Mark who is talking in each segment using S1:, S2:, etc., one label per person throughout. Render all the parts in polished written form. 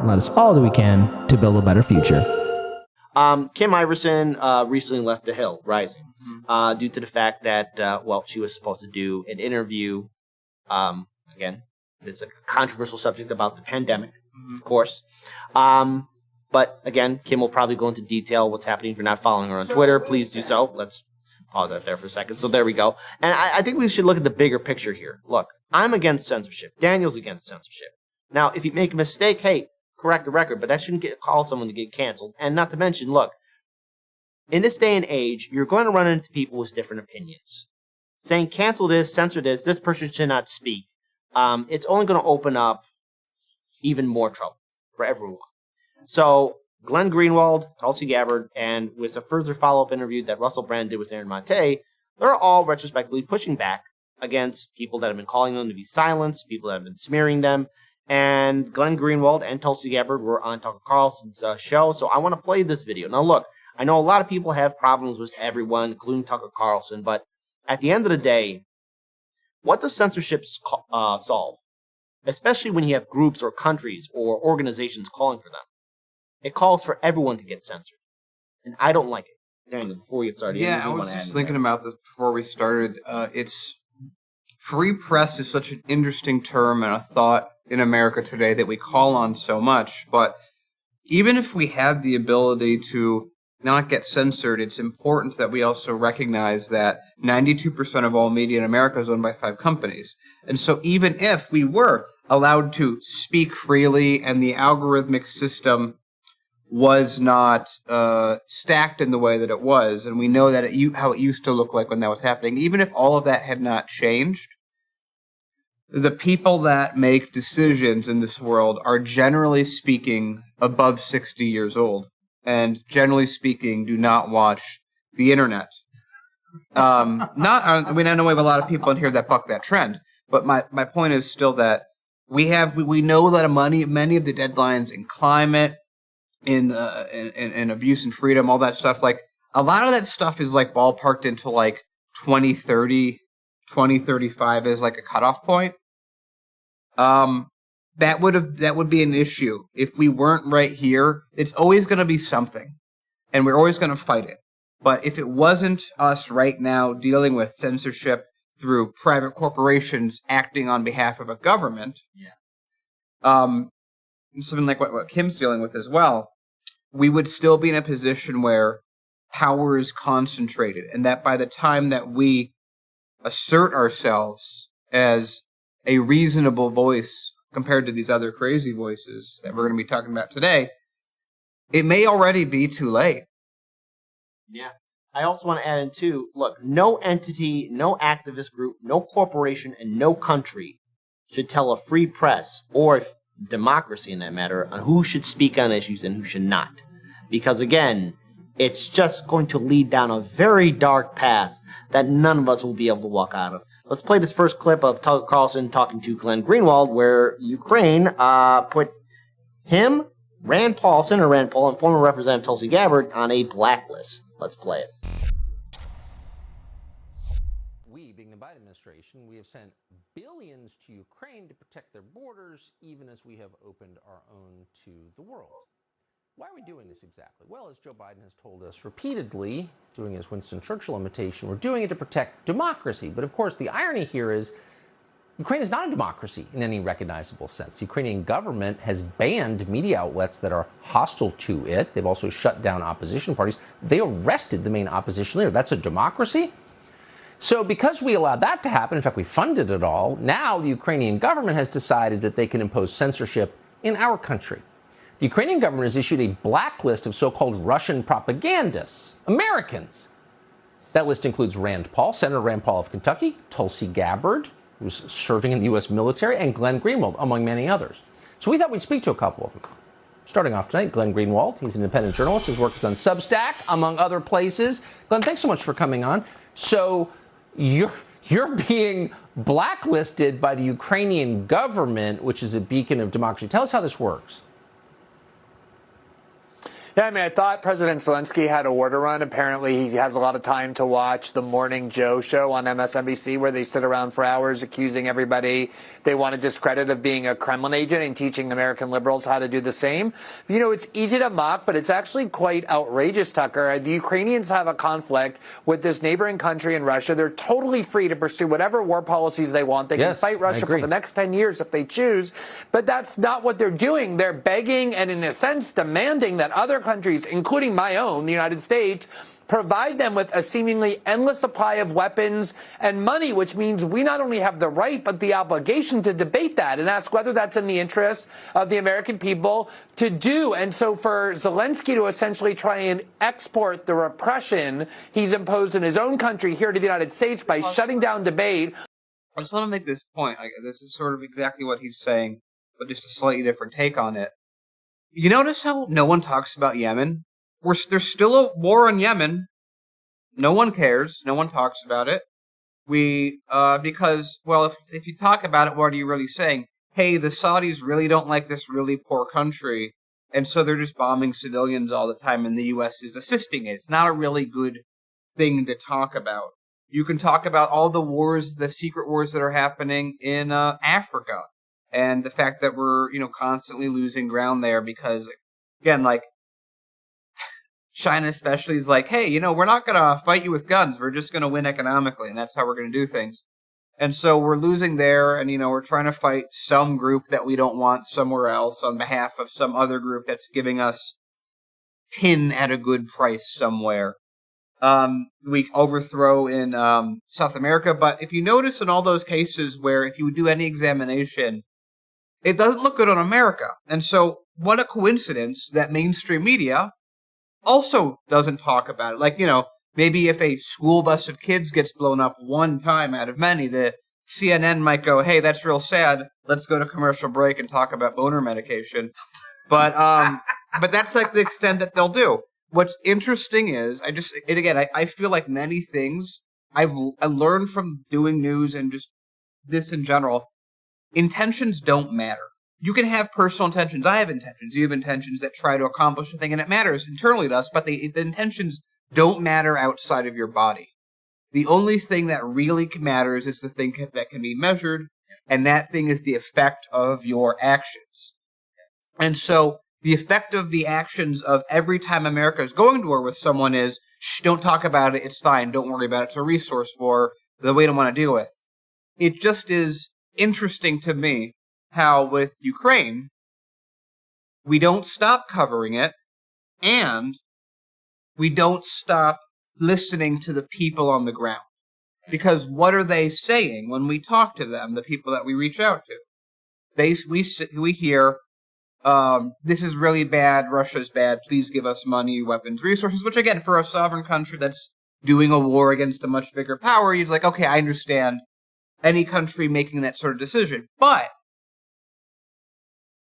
S1: let us all do we can to build a better future.
S2: Kim Iverson recently left The Hill Rising due to the fact that, she was supposed to do an interview. Again, it's a controversial subject about the pandemic, of course. But again, Kim will probably go into detail what's happening. If you're not following her on Twitter, please do so. Let's pause that there for a second. So there we go. And I think we should look at the bigger picture here. Look, I'm against censorship. Daniel's against censorship. Now, if you make a mistake, hey, correct the record, but that shouldn't cause someone to get canceled. And not to mention, look, in this day and age, you're going to run into people with different opinions. Saying cancel this, censor this person should not speak. It's only going to open up even more trouble for everyone. So Glenn Greenwald, Tulsi Gabbard, and with a further follow-up interview that Russell Brand did with Aaron Monte, they're all retrospectively pushing back against people that have been calling them to be silenced, people that have been smearing them. And Glenn Greenwald and Tulsi Gabbard were on Tucker Carlson's show, so I want to play this video. Now look, I know a lot of people have problems with everyone, including Tucker Carlson, but at the end of the day, what does censorship solve? Especially when you have groups or countries or organizations calling for them. It calls for everyone to get censored. And I don't like it. Daniel, before we get started.
S3: Yeah, I was just thinking about this before we started. Free press is such an interesting term and a thought in America today that we call on so much. But even if we had the ability to not get censored, it's important that we also recognize that 92% of all media in America is owned by 5 companies. And so even if we were allowed to speak freely and the algorithmic system was not stacked in the way that it was, and we know that how it used to look like when that was happening, even if all of that had not changed, the people that make decisions in this world are generally speaking above 60 years old, and generally speaking do not watch the internet. I know we have a lot of people in here that buck that trend, but my point is still that we know that many of the deadlines in climate, in abuse and freedom, all that stuff, like a lot of that stuff is like ballparked into like 2030, 2035 as like a cutoff point. That would be an issue if we weren't right here. It's always going to be something, and we're always going to fight it. But if it wasn't us right now dealing with censorship through private corporations acting on behalf of a government, something like what Kim's dealing with as well, we would still be in a position where power is concentrated, and that by the time that we assert ourselves as a reasonable voice compared to these other crazy voices that we're going to be talking about today, it may already be too late.
S2: Yeah. I also want to add in too, look, no entity, no activist group, no corporation, and no country should tell a free press or democracy in that matter on who should speak on issues and who should not. Because again, it's just going to lead down a very dark path that none of us will be able to walk out of. Let's play this first clip of Tucker Carlson talking to Glenn Greenwald, where Ukraine put him, Senator Rand Paul, and former Representative Tulsi Gabbard on a blacklist. Let's play it.
S4: We, being the Biden administration, we have sent billions to Ukraine to protect their borders, even as we have opened our own to the world. Why are we doing this exactly? Well, as Joe Biden has told us repeatedly, doing his Winston Churchill imitation, we're doing it to protect democracy. But of course, the irony here is Ukraine is not a democracy in any recognizable sense. The Ukrainian government has banned media outlets that are hostile to it. They've also shut down opposition parties. They arrested the main opposition leader. That's a democracy? So because we allowed that to happen, in fact, we funded it all, now the Ukrainian government has decided that they can impose censorship in our country. The Ukrainian government has issued a blacklist of so-called Russian propagandists, Americans. That list includes Senator Rand Paul of Kentucky, Tulsi Gabbard, who's serving in the U.S. military, and Glenn Greenwald, among many others. So we thought we'd speak to a couple of them. Starting off tonight, Glenn Greenwald. He's an independent journalist. His work is on Substack, among other places. Glenn, thanks so much for coming on. So you're being blacklisted by the Ukrainian government, which is a beacon of democracy. Tell us how this works.
S5: Yeah, I mean, I thought President Zelensky had a war to run. Apparently, he has a lot of time to watch the Morning Joe show on MSNBC, where they sit around for hours accusing everybody they want to discredit of being a Kremlin agent and teaching American liberals how to do the same. You know, it's easy to mock, but it's actually quite outrageous, Tucker. The Ukrainians have a conflict with this neighboring country in Russia. They're totally free to pursue whatever war policies they want. They can fight Russia for the next 10 years if they choose. But that's not what they're doing. They're begging and, in a sense, demanding that other countries, including my own, the United States, provide them with a seemingly endless supply of weapons and money, which means we not only have the right but the obligation to debate that and ask whether that's in the interest of the American people to do. And so for Zelensky to essentially try and export the repression he's imposed in his own country here to the United States by shutting down debate.
S3: I just want to make this point. This is sort of exactly what he's saying, but just a slightly different take on it. You notice how no one talks about Yemen? There's still a war in Yemen. No one cares. No one talks about it. Because, well, if you talk about it, what are you really saying? Hey, the Saudis really don't like this really poor country, and so they're just bombing civilians all the time, and the U.S. is assisting it. It's not a really good thing to talk about. You can talk about all the wars, the secret wars that are happening in Africa, and the fact that we're, constantly losing ground there because, again, like, China especially is like, hey, we're not going to fight you with guns. We're just going to win economically, and that's how we're going to do things. And so we're losing there, and, we're trying to fight some group that we don't want somewhere else on behalf of some other group that's giving us tin at a good price somewhere. We overthrow in South America, but if you notice in all those cases where if you do any examination, it doesn't look good on America. And so what a coincidence that mainstream media also doesn't talk about it. Like, maybe if a school bus of kids gets blown up one time out of many, the CNN might go, hey, that's real sad. Let's go to commercial break and talk about boner medication. But that's like the extent that they'll do. What's interesting is, I feel like many things I learned from doing news and just this in general, intentions don't matter. You can have personal intentions. I have intentions. You have intentions that try to accomplish a thing, and it matters internally to us, but the intentions don't matter outside of your body. The only thing that really matters is the thing that can be measured, and that thing is the effect of your actions. And so the effect of the actions of every time America is going to war with someone is, shh, don't talk about it, it's fine, don't worry about it, it's a resource war that we don't want to deal with. It just is interesting to me how with Ukraine, we don't stop covering it, and we don't stop listening to the people on the ground. Because what are they saying when we talk to them, the people that we reach out to? We hear, this is really bad, Russia's bad, please give us money, weapons, resources, which again, for a sovereign country that's doing a war against a much bigger power, you're like, okay, I understand any country making that sort of decision. But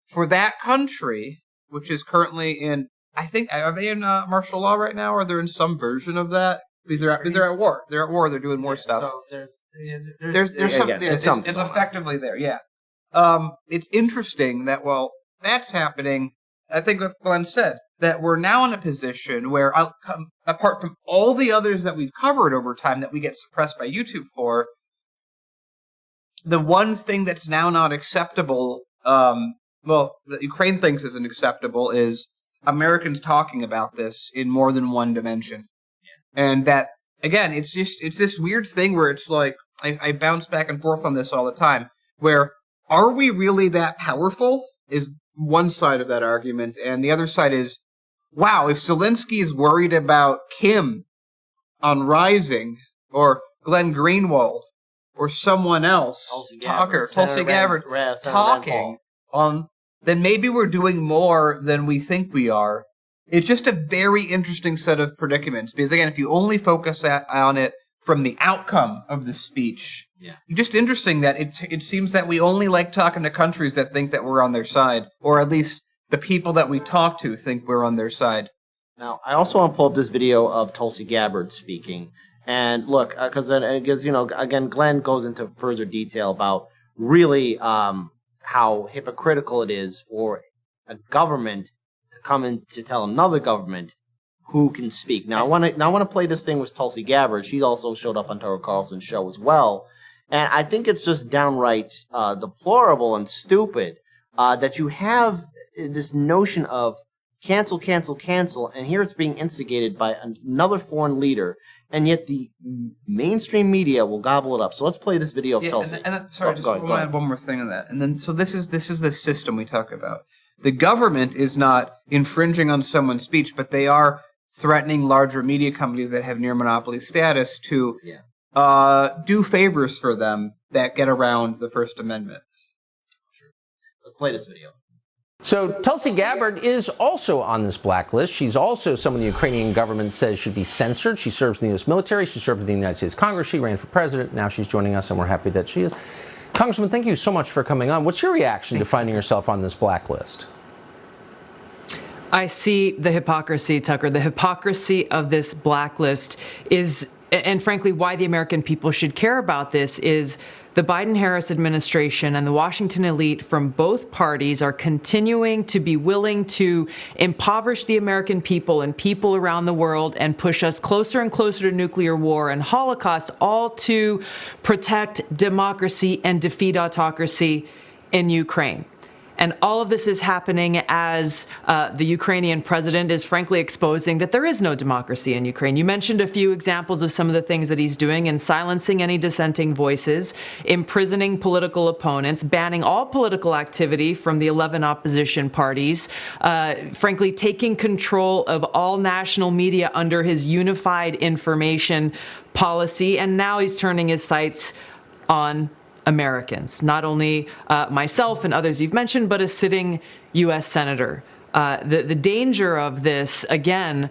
S3: for that country, which is currently in, I think, are they in martial law right now, or they're in some version of that? Because they're at war. They're at war. They're doing more stuff. So there's something. It's effectively there. Yeah. It's interesting that that's happening. I think what Glenn said, that we're now in a position where, apart from all the others that we've covered over time that we get suppressed by YouTube for, the one thing that's now not acceptable, that Ukraine thinks isn't acceptable, is Americans talking about this in more than one dimension. Yeah. And that, again, it's this weird thing where it's like, I bounce back and forth on this all the time, where are we really that powerful is one side of that argument, and the other side is, wow, if Zelensky is worried about Kim on Rising, or Glenn Greenwald, or someone else, Tulsi Gabbard, talking on, then maybe we're doing more than we think we are. It's just a very interesting set of predicaments, because again, if you only focus on it from the outcome of the speech, it's just interesting that it seems that we only like talking to countries that think that we're on their side, or at least the people that we talk to think we're on their side.
S2: Now, I also want to pull up this video of Tulsi Gabbard speaking. And look, because again, Glenn goes into further detail about really how hypocritical it is for a government to come in to tell another government who can speak. Now I want to play this thing with Tulsi Gabbard. She's also showed up on Tucker Carlson's show as well, and I think it's just downright deplorable and stupid that you have this notion of cancel, cancel, cancel, and here it's being instigated by another foreign leader, and yet the mainstream media will gobble it up. So let's play this video of Tulsi.
S3: Sorry, just want to add one more thing on that. And then, so this is the system we talk about. The government is not infringing on someone's speech, but they are threatening larger media companies that have near monopoly status to do favors for them that get around the First Amendment.
S2: Sure. Let's play this video.
S4: So Tulsi Gabbard is also on this blacklist. She's also someone the Ukrainian government says should be censored. She serves in the U.S. military. She served in the United States Congress. She ran for president. Now she's joining us, and we're happy that she is. Congressman, thank you so much for coming on. What's your reaction to finding yourself on this blacklist?
S6: I see the hypocrisy, Tucker. The hypocrisy of this blacklist is, and frankly, why the American people should care about this is the Biden-Harris administration and the Washington elite from both parties are continuing to be willing to impoverish the American people and people around the world and push us closer and closer to nuclear war and Holocaust, all to protect democracy and defeat autocracy in Ukraine. And all of this is happening as the Ukrainian president is frankly exposing that there is no democracy in Ukraine. You mentioned a few examples of some of the things that he's doing in silencing any dissenting voices, imprisoning political opponents, banning all political activity from the 11 opposition parties, frankly taking control of all national media under his unified information policy. And now he's turning his sights on Americans, not only myself and others you've mentioned, but a sitting U.S. senator. The danger of this, again,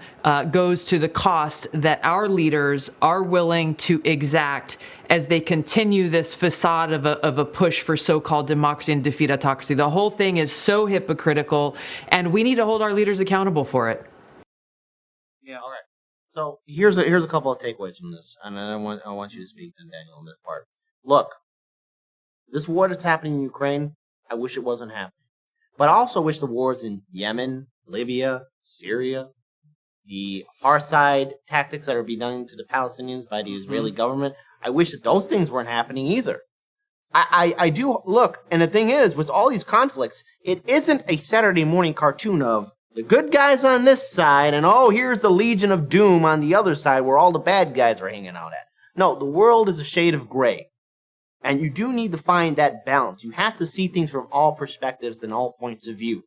S6: goes to the cost that our leaders are willing to exact as they continue this facade of a push for so-called democracy and defeat autocracy. The whole thing is so hypocritical, and we need to hold our leaders accountable for it.
S2: Yeah, all right. So here's a couple of takeaways from this, and I want you to speak, then Daniel, on this part. Look. This war that's happening in Ukraine, I wish it wasn't happening. But I also wish the wars in Yemen, Libya, Syria, the apartheid tactics that are being done to the Palestinians by the Israeli government, I wish that those things weren't happening either. I do, look, and the thing is, with all these conflicts, it isn't a Saturday morning cartoon of the good guys on this side, and oh, here's the Legion of Doom on the other side where all the bad guys are hanging out at. No, the world is a shade of gray. And you do need to find that balance. You have to see things from all perspectives and all points of view.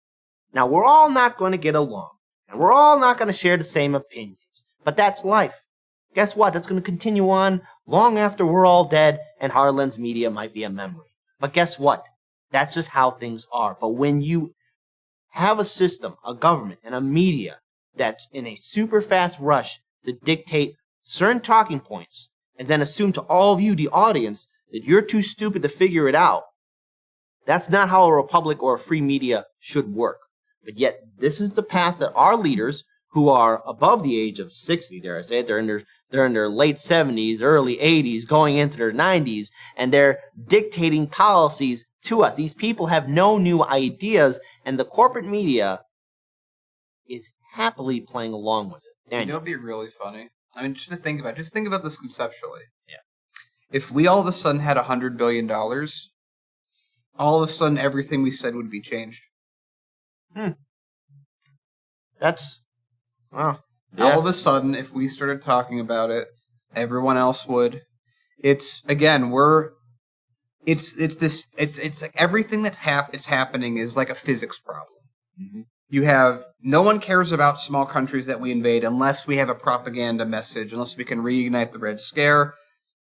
S2: Now, we're all not going to get along. And we're all not going to share the same opinions. But that's life. Guess what? That's going to continue on long after we're all dead and Harlan's media might be a memory. But guess what? That's just how things are. But when you have a system, a government, and a media that's in a super fast rush to dictate certain talking points and then assume to all of you, the audience, that you're too stupid to figure it out. That's not how a republic or a free media should work. But yet, this is the path that our leaders, who are above the age of 60, dare I say it, they're in their late 70s, early 80s, going into their 90s, and they're dictating policies to us. These people have no new ideas, and the corporate media is happily playing along with it. Daniel.
S3: You know, it'd be really funny. I mean, just think about this conceptually.
S2: Yeah.
S3: If we all of a sudden had $100 billion, all of a sudden everything we said would be changed.
S2: That's, well, yeah.
S3: All of a sudden, if we started talking about it, everyone else would. It's again, it's like everything that is happening is like a physics problem.
S2: Mm-hmm.
S3: You have, no one cares about small countries that we invade unless we have a propaganda message, unless we can reignite the Red Scare.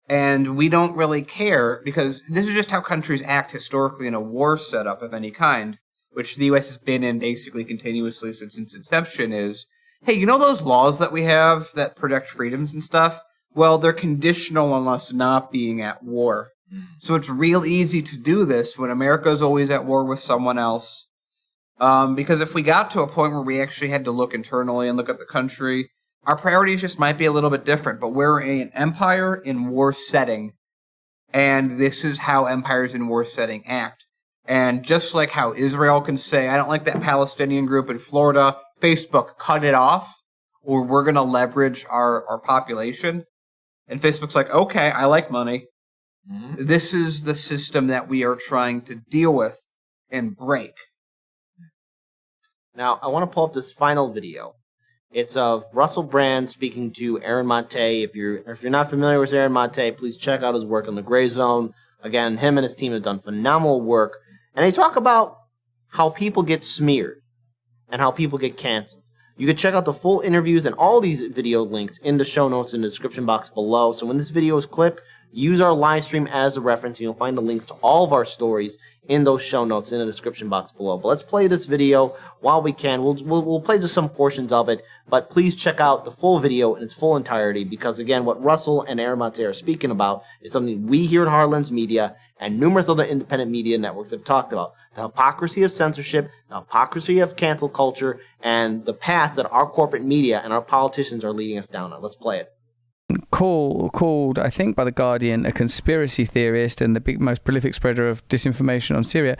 S3: And we don't really care because this is just how countries act historically in a war setup of any kind, which the U.S. has been in basically continuously since its inception is, hey, you know those laws that we have that protect freedoms and stuff? Well, they're conditional on us not being at war. So it's real easy to do this when America's always at war with someone else. Because if we got to a point where we actually had to look internally and look at the country, our priorities just might be a little bit different, but we're an empire in war setting, and this is how empires in war setting act. And just like how Israel can say, I don't like that Palestinian group in Florida, Facebook, cut it off, or we're going to leverage our population. And Facebook's like, okay, I like money. Mm-hmm. This is the system that we are trying to deal with and break.
S2: Now, I want to pull up this final video. It's of Russell Brand speaking to Aaron Monte. If you're not familiar with Aaron Monte, please check out his work on the Gray Zone. Again, him and his team have done phenomenal work. And they talk about how people get smeared and how people get canceled. You can check out the full interviews and all these video links in the show notes in the description box below. So when this video is clipped, use our live stream as a reference. You'll find the links to all of our stories in those show notes in the description box below. But let's play this video while we can. We'll play just some portions of it, but please check out the full video in its full entirety, because again, what Russell and Aaron Monte are speaking about is something we here at Heartlands Media and numerous other independent media networks have talked about. The hypocrisy of censorship, the hypocrisy of cancel culture, and the path that our corporate media and our politicians are leading us down on. Let's play it.
S7: Called, I think, by The Guardian, a conspiracy theorist and the most prolific spreader of disinformation on Syria.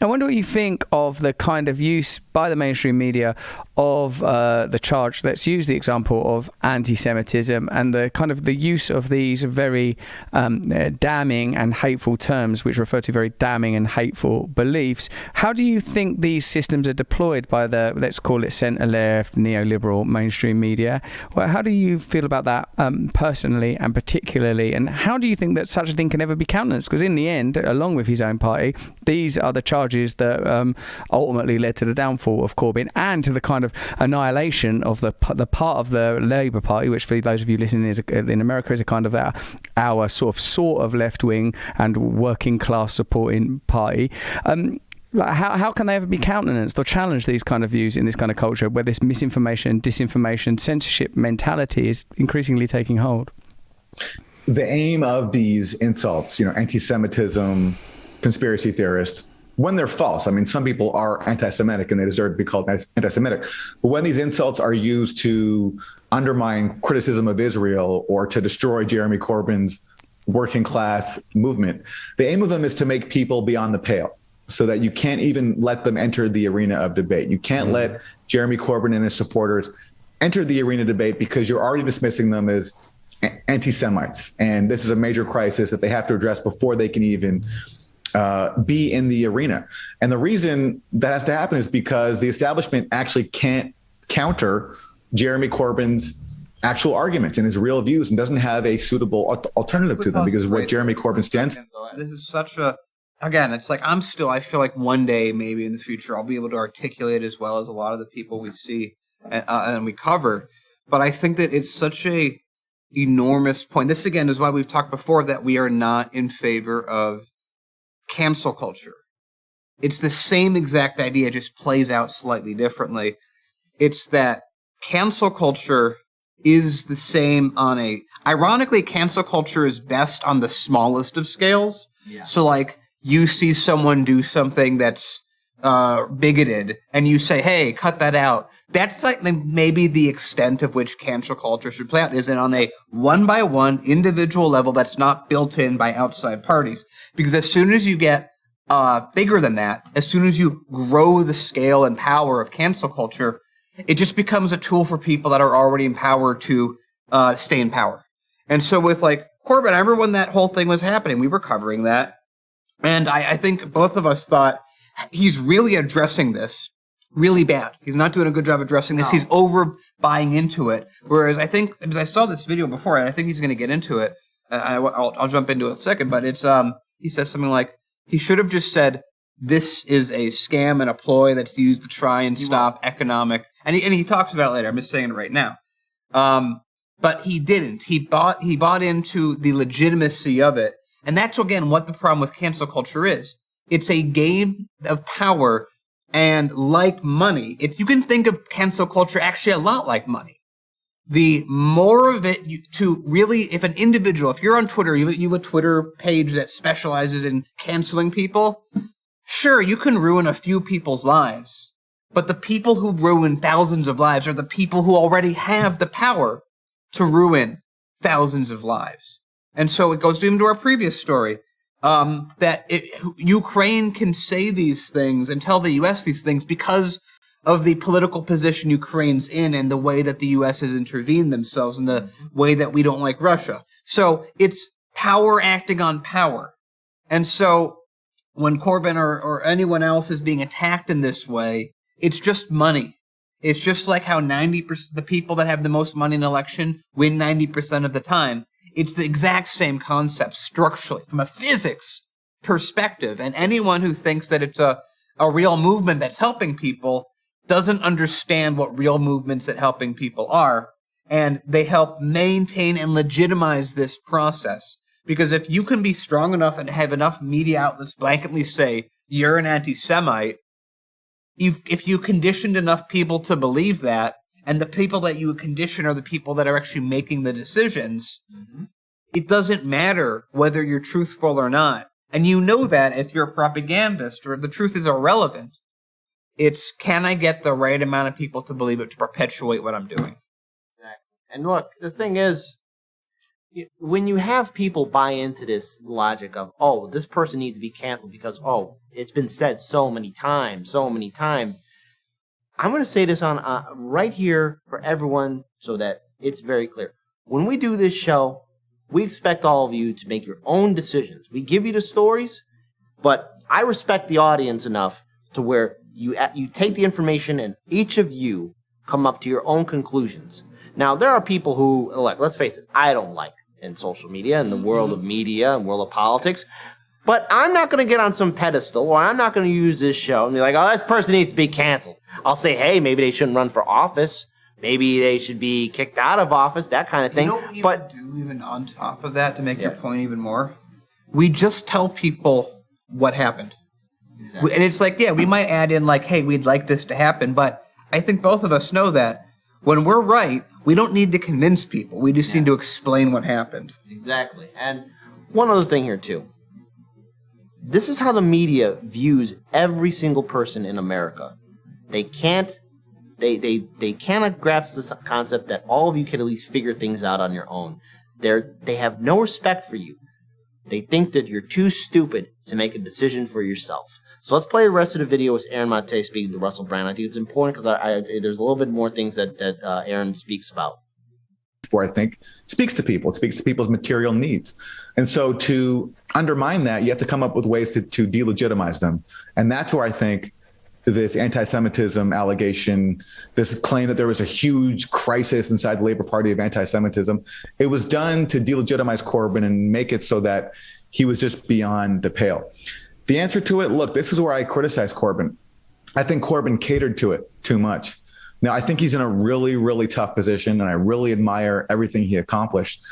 S7: I wonder what you think of the kind of use by the mainstream media of the charge. Let's use the example of anti-Semitism and the kind of the use of these very damning and hateful terms, which refer to very damning and hateful beliefs. How do you think these systems are deployed by the, let's call it, centre-left, neoliberal mainstream media? Well, how do you feel about that personally and particularly, and how do you think that such a thing can ever be countenanced? Because in the end, along with his own party, these are the charges that ultimately led to the downfall of Corbyn and to the kind of annihilation of the part of the Labour Party, which for those of you listening in America is a kind of our sort of left-wing and working class supporting party. How can they ever be countenanced or challenge these kind of views in this kind of culture where this misinformation, disinformation, censorship mentality is increasingly taking hold?
S8: The aim of these insults, anti-Semitism, conspiracy theorists, when they're false, I mean, some people are anti-Semitic and they deserve to be called anti-Semitic. But when these insults are used to undermine criticism of Israel or to destroy Jeremy Corbyn's working class movement, the aim of them is to make people beyond the pale, so that you can't even let them enter the arena of debate. You can't let Jeremy Corbyn and his supporters enter the arena of debate because you're already dismissing them as anti-Semites. And this is a major crisis that they have to address before they can even be in the arena. And the reason that has to happen is because the establishment actually can't counter Jeremy Corbyn's actual arguments and his real views and doesn't have a suitable alternative to them, because what Jeremy Corbyn stands for.
S3: This is such a... Again, it's like I feel like one day, maybe in the future, I'll be able to articulate as well as a lot of the people we see and we cover. But I think that it's such a enormous point. This, again, is why we've talked before that we are not in favor of cancel culture. It's the same exact idea, just plays out slightly differently. It's that cancel culture is the same on a... Ironically, cancel culture is best on the smallest of scales. Yeah. So, like... You see someone do something that's bigoted, and you say, hey, cut that out. That's like maybe the extent of which cancel culture should play out, is it on a one-by-one individual level that's not built in by outside parties. Because as soon as you get bigger than that, as soon as you grow the scale and power of cancel culture, it just becomes a tool for people that are already in power to stay in power. And so with like Corbyn, I remember when that whole thing was happening, we were covering that. And I think both of us thought he's really addressing this really bad. He's not doing a good job addressing this. No. He's over buying into it. Whereas I think, because I saw this video before, and I think he's going to get into it. I'll jump into it in a second. But it's he says something like, he should have just said, this is a scam and a ploy that's used to try and stop economic. And he talks about it later. I'm just saying it right now. But he didn't. He bought into the legitimacy of it. And that's, again, what the problem with cancel culture is. It's a game of power, and like money, you can think of cancel culture actually a lot like money. The more of it to really, if an individual, if you're on Twitter, you have a Twitter page that specializes in canceling people, sure, you can ruin a few people's lives. But the people who ruin thousands of lives are the people who already have the power to ruin thousands of lives. And so it goes even to our previous story. Ukraine can say these things and tell the U.S. these things because of the political position Ukraine's in and the way that the U.S. has intervened themselves and the way that we don't like Russia. So it's power acting on power. And so when Corbyn or anyone else is being attacked in this way, it's just money. It's just like how 90% the people that have the most money in an election win 90% of the time. It's the exact same concept structurally from a physics perspective. And anyone who thinks that it's a real movement that's helping people doesn't understand what real movements that helping people are. And they help maintain and legitimize this process. Because if you can be strong enough and have enough media outlets blanketly say, you're an anti-Semite, if you conditioned enough people to believe that, and the people that you condition are the people that are actually making the decisions, it doesn't matter whether you're truthful or not. And you know that if you're a propagandist or the truth is irrelevant. It's, can I get the right amount of people to believe it to perpetuate what I'm doing?
S2: Exactly. And look, the thing is, when you have people buy into this logic of, oh, this person needs to be canceled because, oh, it's been said so many times, I'm going to say this on right here for everyone so that it's very clear. When we do this show, we expect all of you to make your own decisions. We give you the stories, but I respect the audience enough to where you take the information and each of you come up to your own conclusions. Now, there are people who, like, let's face it, I don't like in social media, in the world of media and world of politics. But I'm not going to get on some pedestal, or I'm not going to use this show and be like, oh, this person needs to be canceled. I'll say, hey, maybe they shouldn't run for office. Maybe they should be kicked out of office, that kind of thing.
S3: You know what we do even on top of that to make your point even more? We just tell people what happened. Exactly. And it's like, we might add in like, hey, we'd like this to happen. But I think both of us know that when we're right, we don't need to convince people. We just need to explain what happened.
S2: Exactly. And one other thing here, too. This is how the media views every single person in America. They cannot grasp this concept that all of you can at least figure things out on your own. They have no respect for you. They think that you're too stupid to make a decision for yourself. So let's play the rest of the video with Aaron Mate speaking to Russell Brand. I think it's important because there's a little bit more things that Aaron speaks about.
S8: I think speaks to people. It speaks to people's material needs. And so to undermine that, you have to come up with ways to delegitimize them. And that's where I think this anti-Semitism allegation, this claim that there was a huge crisis inside the Labor Party of anti-Semitism, it was done to delegitimize Corbyn and make it so that he was just beyond the pale. The answer to it, look, this is where I criticize Corbyn. I think Corbyn catered to it too much. Now, I think he's in a really, really tough position, and I really admire everything he accomplished.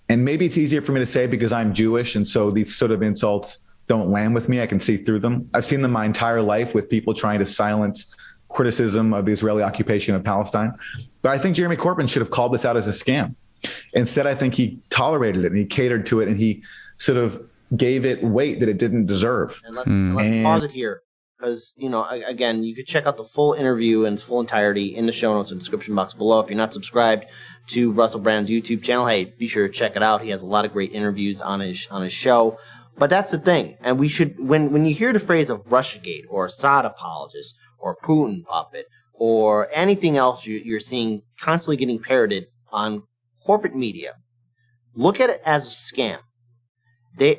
S8: And maybe it's easier for me to say because I'm Jewish, and so these sort of insults don't land with me. I can see through them. I've seen them my entire life with people trying to silence criticism of the Israeli occupation of Palestine. But I think Jeremy Corbyn should have called this out as a scam. Instead, I think he tolerated it, and he catered to it, and he sort of gave it weight that it didn't deserve.
S2: And let's pause it here. Because, again, you could check out the full interview in its full entirety in the show notes and description box below. If you're not subscribed to Russell Brand's YouTube channel, hey, be sure to check it out. He has a lot of great interviews on his show. But that's the thing. And we should, when you hear the phrase of Russiagate or Assad apologist or Putin puppet or anything else you're seeing constantly getting parroted on corporate media, look at it as a scam.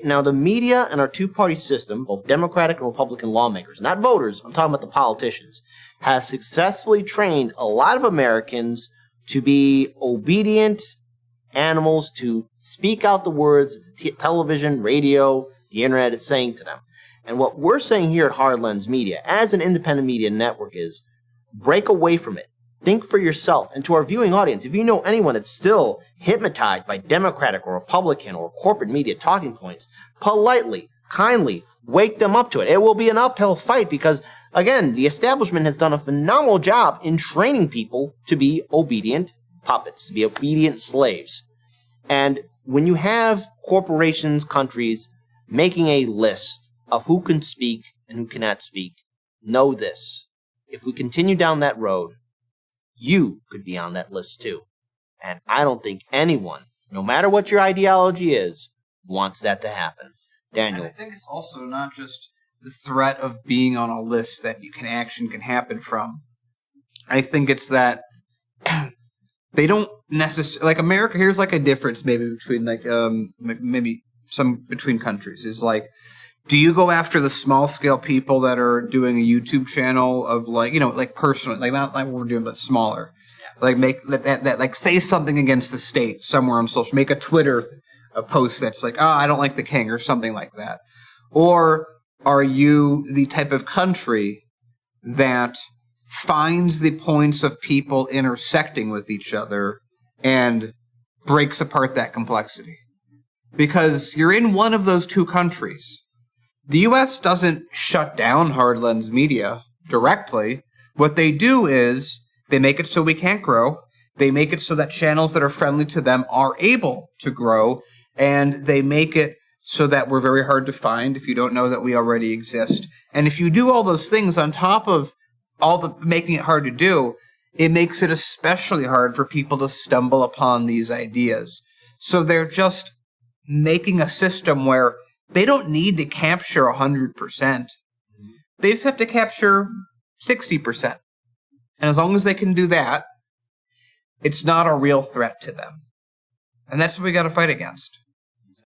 S2: Now, the media and our two-party system, both Democratic and Republican lawmakers, not voters, I'm talking about the politicians, have successfully trained a lot of Americans to be obedient animals, to speak out the words that television, radio, the internet is saying to them. And what we're saying here at Hard Lens Media, as an independent media network, is break away from it. Think for yourself. And to our viewing audience, if you know anyone that's still hypnotized by Democratic or Republican or corporate media talking points, politely, kindly wake them up to it. It will be an uphill fight because, again, the establishment has done a phenomenal job in training people to be obedient puppets, to be obedient slaves. And when you have corporations, countries making a list of who can speak and who cannot speak, know this. If we continue down that road, you could be on that list too. And I don't think anyone, no matter what your ideology is, wants that to happen. Daniel.
S3: And I think it's also not just the threat of being on a list that action can happen from. I think it's that they don't necessarily, like America, here's like a difference maybe between maybe some between countries is like, do you go after the small scale people that are doing a YouTube channel of like personally, like not like what we're doing, but smaller, like make that like say something against the state somewhere on social, make a Twitter post that's like, oh, I don't like the king or something like that. Or are you the type of country that finds the points of people intersecting with each other and breaks apart that complexity? Because you're in one of those two countries. The U.S. doesn't shut down hard lens media directly. What they do is they make it so we can't grow. They make it so that channels that are friendly to them are able to grow. And they make it so that we're very hard to find if you don't know that we already exist. And if you do all those things on top of all the making it hard to do, it makes it especially hard for people to stumble upon these ideas. So they're just making a system where they don't need to capture 100%. They just have to capture 60%. And as long as they can do that, it's not a real threat to them. And that's what we got to fight against.